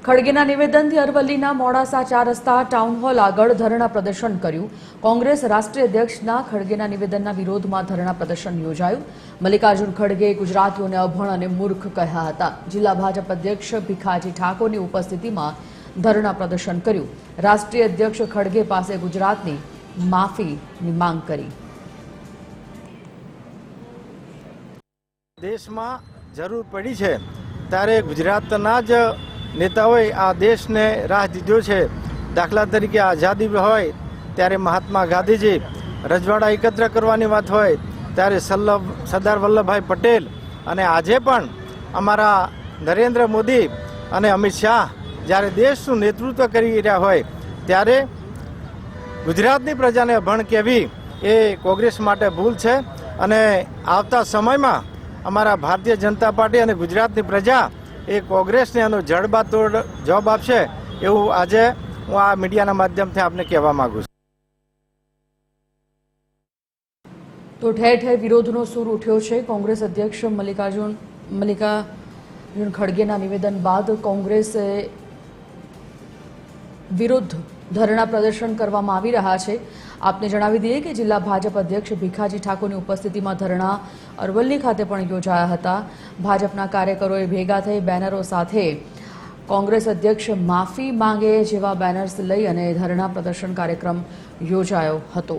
ખડગેના નિવેદનથી અરવલ્લીના મોડાસા 4 રસ્તા town hall આગળ ધરણા પ્રદર્શન કર્યું। કોંગ્રેસ રાષ્ટ્રીય અધ્યક્ષના ખડગેના નિવેદનના વિરોધમાં ધરણા પ્રદર્શન યોજાયું। મલ્લિકાર્જુન ખડગે ગુજરાતીઓને અભણ અને મૂર્ખ કહ્યા હતા। જિલ્લા ભાજપ અધ્યક્ષ ભીખાજી ઠાકોરની ઉપસ્થિતિમાં ધરણા પ્રદર્શન કર્યું। રાષ્ટ્રીય અધ્યક્ષ ખડગે પાસે ગુજરાતની માફીની માંગ કરી। દેશમાં જરૂર પડી છે ત્યારે ગુજરાતના જ નેતાઓએ આ દેશને રાહ દીધો છે। દાખલા તરીકે આઝાદી હોય ત્યારે મહાત્મા ગાંધીજી, રજવાડા એકત્ર કરવાની વાત હોય ત્યારે સરદાર વલ્લભભાઈ પટેલ, અને આજે પણ અમારા નરેન્દ્ર મોદી અને અમિત શાહ જ્યારે દેશનું નેતૃત્વ કરી રહ્યા હોય ત્યારે ગુજરાતની પ્રજાને અભણ કહેવી એ કોંગ્રેસ માટે ભૂલ છે। અને આવતા સમયમાં અમારા ભારતીય જનતા પાર્ટી અને ગુજરાતની પ્રજા એ કોંગ્રેસને એનો જડબાતોડ જવાબ આપશે એવું આજે હું આ મીડિયાના માધ્યમથી આપને કહેવા માંગુ છું। તો ઠેર ઠેર વિરોધનો સૂર ઉઠ્યો છે। કોંગ્રેસ અધ્યક્ષ મલ્લિકાર્જુન ખડગેના નિવેદન બાદ કોંગ્રેસે વિરુદ્ધ ધરણા પ્રદર્શન કરવામાં આવી રહ્યા છે। આપને જણાવી દઈએ કે જિલ્લા ભાજપ અધ્યક્ષ ભીખાજી ઠાકોરની ઉપસ્થિતિમાં ધરણા અરવલ્લી ખાતે પણ યોજાયા હતા। ભાજપના કાર્યકરોએ ભેગા થઈ બેનરો સાથે કોંગ્રેસ અધ્યક્ષ માફી માંગે જેવા બેનર્સ લઈ અને ધરણા પ્રદર્શન કાર્યક્રમ યોજાયો હતો।